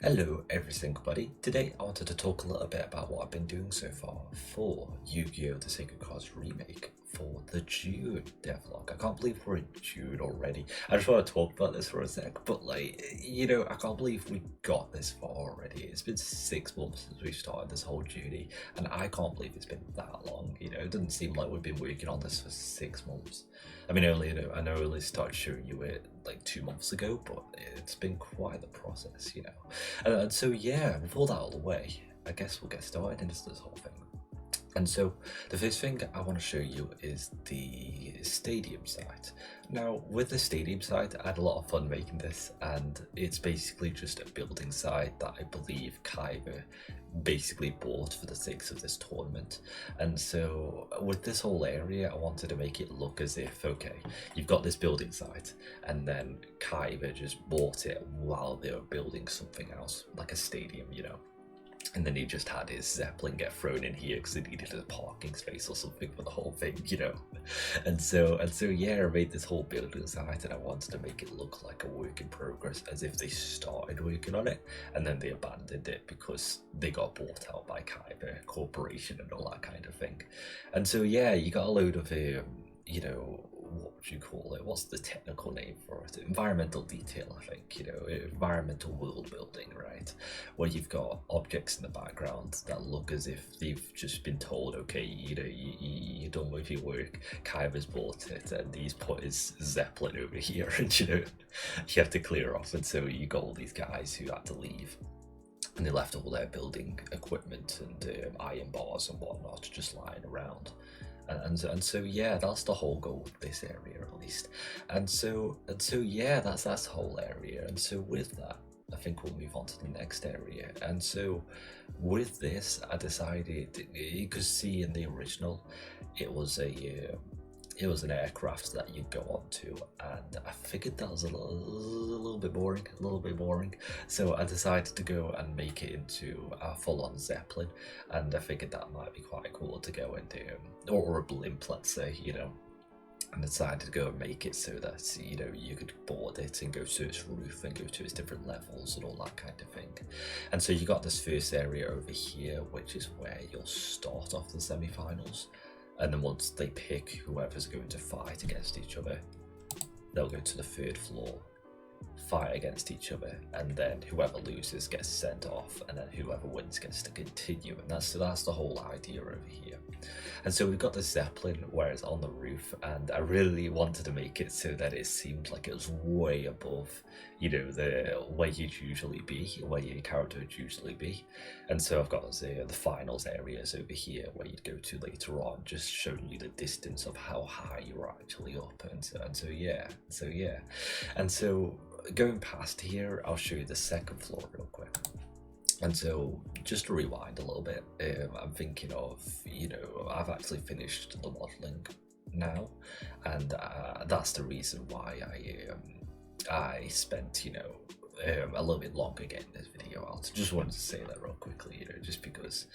Hello every single buddy. Today I wanted to talk a little bit about what I've been doing so far for Yu-Gi-Oh! The Sacred Cards Remake for the June devlog. I can't believe we're in June already. I just want to talk about this for a sec, but I can't believe we got this far already. It's been 6 months since we started this whole journey, and I can't believe it's been that long. It doesn't seem like we've been working on this for 6 months. I mean, I know I only started showing you it like 2 months ago, but it's been quite the process. And so, yeah, with all that out of the way, I guess we'll get started into this whole thing. And so, the first thing I want to show you is the stadium site. Now, with the stadium site, I had a lot of fun making this, and it's basically just a building site that I believe Kyber basically bought for the sake of this tournament. And so, with this whole area, I wanted to make it look as if, okay, you've got this building site, and then Kyber just bought it while they were building something else, like a stadium. And then he just had his Zeppelin get thrown in here because he needed a parking space or something for the whole thing. And so yeah, I made this whole building site, and I wanted to make it look like a work in progress, as if they started working on it and then they abandoned it because they got bought out by Kyber Corporation and all that kind of thing. And so yeah, you got a load of what would you call it? What's the technical name for it? Environmental detail, I think. Environmental world building, right? Where you've got objects in the background that look as if they've just been told, okay, you're done with your work. Kyber's bought it, and he's put his Zeppelin over here, and you have to clear off. And so you got all these guys who had to leave. And they left all their building equipment and iron bars and whatnot just lying around. And so yeah, that's the whole goal of this area, at least. And so yeah, that's the whole area. And so with that, I think we'll move on to the next area. And so with this, I decided, you could see in the original, it was an aircraft that you go onto, and I figured that was a little bit boring. So I decided to go and make it into a full-on Zeppelin, and I figured that might be quite cool to go into, or a blimp, let's say, and decided to go and make it so that you could board it and go to its roof and go to its different levels and all that kind of thing. And so you got this first area over here, which is where you'll start off the semi-finals. And then once they pick whoever's going to fight against each other, they'll go to the third floor, fight against each other, and then whoever loses gets sent off, and then whoever wins gets to continue. And that's the whole idea over here. And so we've got the Zeppelin where it's on the roof, and I really wanted to make it so that it seemed like it was way above, the where you'd usually be, where your character would usually be. And so I've got the finals areas over here where you'd go to later on, just showing you the distance of how high you're actually up. And so yeah. And so going past here, I'll show you the second floor real quick. And so, just to rewind a little bit, I'm thinking of, I've actually finished the modelling now, and that's the reason why I spent, a little bit longer getting this video out. Just wanted to say that real quickly, just because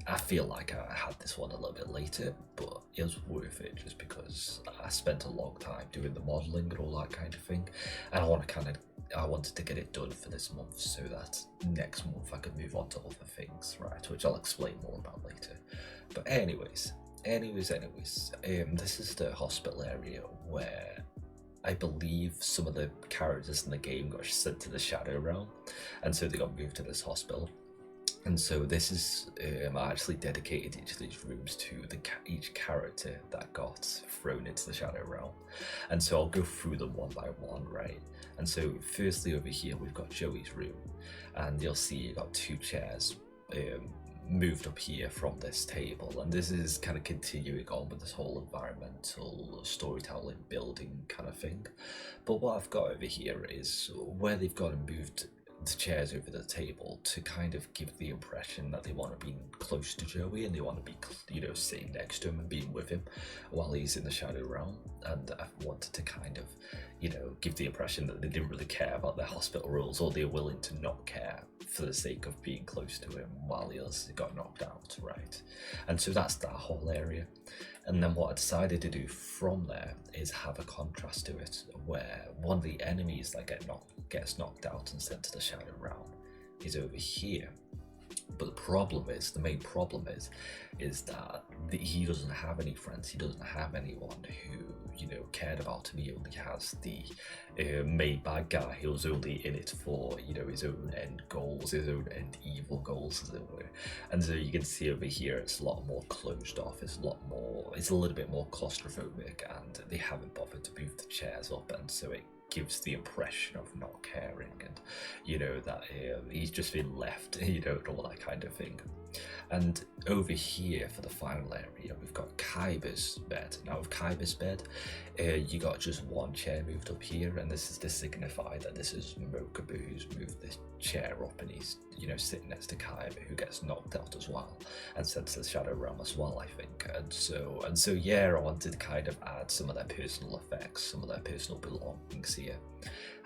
I feel like I had this one a little bit later, but it was worth it just because I spent a long time doing the modelling and all that kind of thing, and I wanted to get it done for this month so that next month I could move on to other things, right, which I'll explain more about later. But anyways, this is the hospital area where I believe some of the characters in the game got sent to the Shadow Realm, and so they got moved to this hospital. And so this is I actually dedicated each of these rooms to each character that got thrown into the Shadow Realm. And so I'll go through them one by one, right? And so firstly over here we've got Joey's room, and you'll see you got two chairs moved up here from this table, and this is kind of continuing on with this whole environmental storytelling building kind of thing. But what I've got over here is where they've got and moved the chairs over the table to kind of give the impression that they want to be close to Joey, and they want to be, sitting next to him and being with him while he's in the Shadow Realm. And I wanted to kind of, give the impression that they didn't really care about their hospital rules, or they're willing to not care for the sake of being close to him while he got knocked out, right? And so that's that whole area. And then what I decided to do from there is have a contrast to it, where one of the enemies that gets knocked out and sent to the Shadow Realm is over here. But the problem is, the main problem is that he doesn't have any friends. He doesn't have anyone who, you know, cared about him. He only has the main bad guy who's only in it for, you know, his own end goals, his own end evil goals, as it were. And so you can see over here, it's a lot more closed off. It's a little bit more claustrophobic, and they haven't bothered to move the chairs up, and so it gives the impression of not caring, and you know that he's just been left, you know, and all that kind of thing. And over here for the final area, we've got Kaiba's bed. Now with Kaiba's bed, you got just one chair moved up here, and this is to signify that this is Mokubu who's moved this chair up, and he's, you know, sitting next to Kaiba, who gets knocked out as well and sent to the Shadow Realm as well, I think. And so yeah, I wanted to kind of add some of their personal effects, some of their personal belongings here.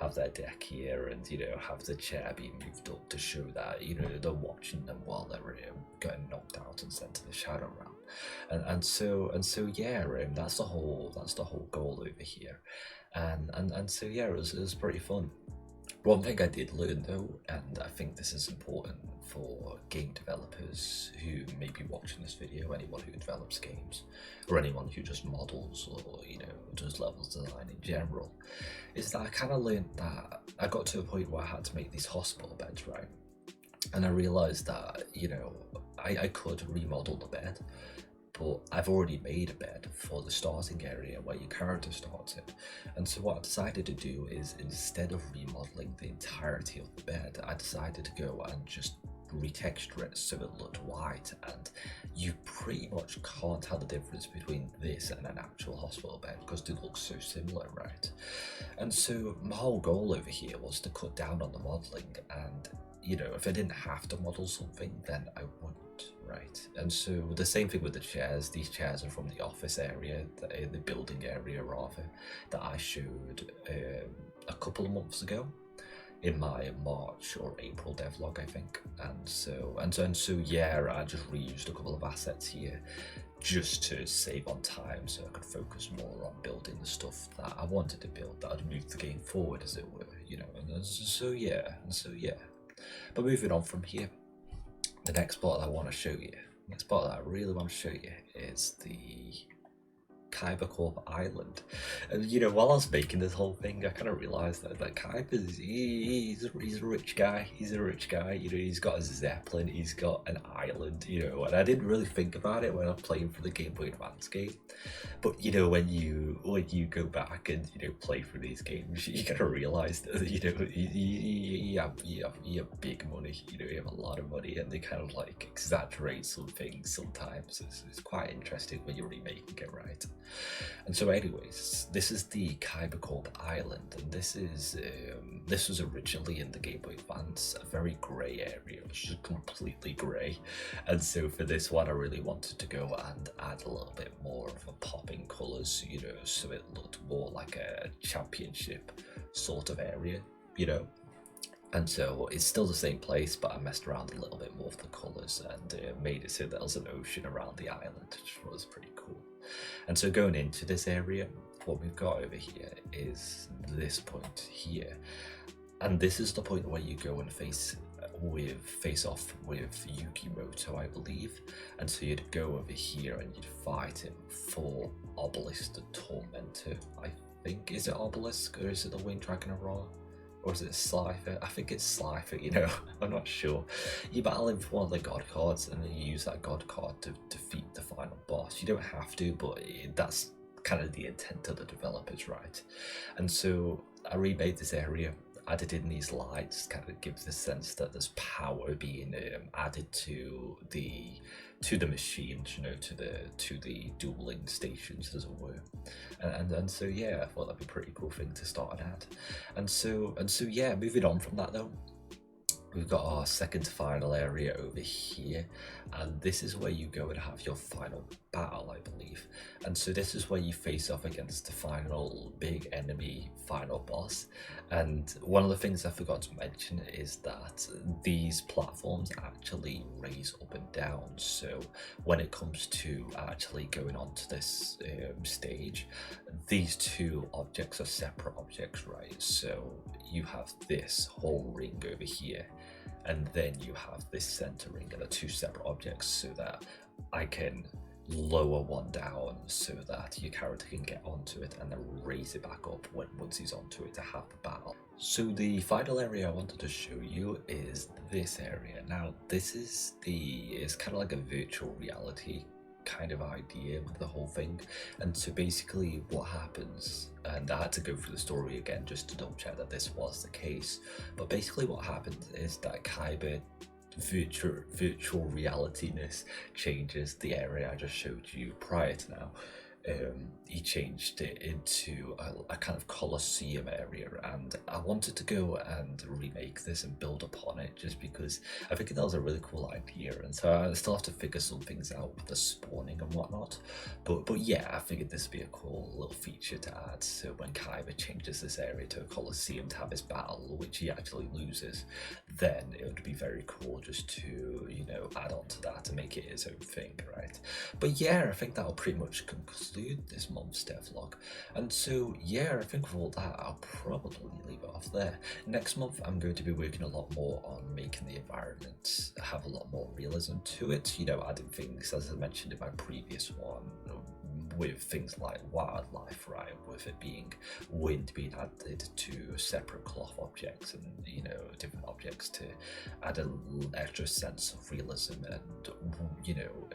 Have their deck here, and you know, have the chair being moved up to show that, you know, they're watching them while they're getting knocked out and sent to the Shadow Realm. And so yeah, that's the whole goal over here. And so yeah, it was pretty fun. One thing I did learn though, and I think this is important for game developers who may be watching this video, anyone who develops games, or anyone who just models, or you know, does levels design in general, is that I kind of learned that I got to a point where I had to make these hospital beds, right? And I realized that, you know, I could remodel the bed, but I've already made a bed for the starting area where your character starts in. And so what I decided to do is, instead of remodeling the entirety of the bed, I decided to go and just retexture it so it looked white, and you pretty much can't tell the difference between this and an actual hospital bed because they look so similar, right? And so my whole goal over here was to cut down on the modeling, and you know, if I didn't have to model something, then I wouldn't, right? And so the same thing with the chairs. These chairs are from the office area, the building area rather, that I showed a couple of months ago in my March or April devlog, I think. And so yeah, I just reused a couple of assets here just to save on time, so I could focus more on building the stuff that I wanted to build, that would move the game forward, as it were, you know. And so yeah. But moving on from here, the next part that I want to show you, the next part that I really want to show you is the Kaiba Corp Island. And you know, while I was making this whole thing, I kind of realized that Kaiba he's a rich guy. He's a rich guy. You know, he's got a Zeppelin, he's got an island. You know, and I didn't really think about it when I was playing for the Game Boy Advance game. But you know, when you go back and you know play through these games, you kind of realize that you know you have big money. You know, you have a lot of money, and they kind of like exaggerate some things sometimes. It's quite interesting when you're remaking it, right? And so anyways, this is the Kaiba Corp Island, and this was originally in the Game Boy Advance, a very grey area. It was just completely grey. And so for this one, I really wanted to go and add a little bit more of a pop in colours, you know, so it looked more like a championship sort of area, you know. And so it's still the same place, but I messed around a little bit more with the colours and made it so there was an ocean around the island, which was pretty cool. And so going into this area, what we've got over here is this point here. And this is the point where you go and face off with Yugioh, I believe. And so you'd go over here and you'd fight him for Obelisk the Tormentor, I think. Is it Obelisk, or is it the Winged Dragon of Ra? Or is it Slifer? I think it's Slifer, you know, I'm not sure. You battle him for one of the god cards, and then you use that god card to defeat the final boss. You don't have to, but that's kind of the intent of the developers, right? And so I remade this area, added in these lights, kind of gives the sense that there's power being added to the machines, you know, to the dueling stations, as it were. And so yeah, I thought that'd be a pretty cool thing to start and add. And so yeah, moving on from that though, we've got our second to final area over here, and this is where you go and have your final battle, I believe. And so this is where you face off against the final big enemy, final boss. And one of the things I forgot to mention is that these platforms actually raise up and down. So when it comes to actually going onto this stage, these two objects are separate objects, right? So you have this whole ring over here, and then you have this center ring, and the two separate objects, so that I can lower one down so that your character can get onto it and then raise it back up once he's onto it to have the battle. So the final area I wanted to show you is this area. Now this is kind of like a virtual reality kind of idea with the whole thing. And so basically what happens, and I had to go through the story again just to double check that this was the case, but basically what happens is that Kaiba virtual reality-ness changes the area I just showed you prior to now. He changed it into a kind of Colosseum area, and I wanted to go and remake this and build upon it just because I think that was a really cool idea, and so I still have to figure some things out with the spawning and whatnot, but yeah, I figured this would be a cool little feature to add. So when Kaiba changes this area to a Colosseum to have his battle, which he actually loses, then it would be very cool just to, you know, add on to that to make it his own thing, right? But yeah, I think that'll pretty much conclude this month's devlog. And so yeah, I think with all that, I'll probably leave it off there. Next month, I'm going to be working a lot more on making the environment have a lot more realism to it, you know, adding things, as I mentioned in my previous one, with things like wildlife, right, with it being wind being added to separate cloth objects, and, you know, different objects to add an extra sense of realism and, you know,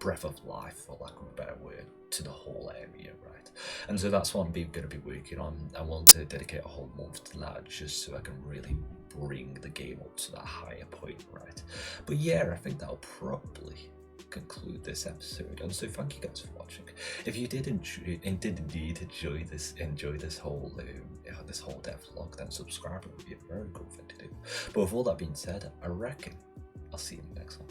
breath of life, for lack of a better word, to the whole area, right? And so that's what I'm going to be working on. I want to dedicate a whole month to that just so I can really bring the game up to that higher point, right? But yeah, I think that'll probably conclude this episode, and so thank you guys for watching. If you did indeed enjoy this whole devlog, then subscribe. It would be a very cool thing to do. But with all that being said, I reckon I'll see you in the next one.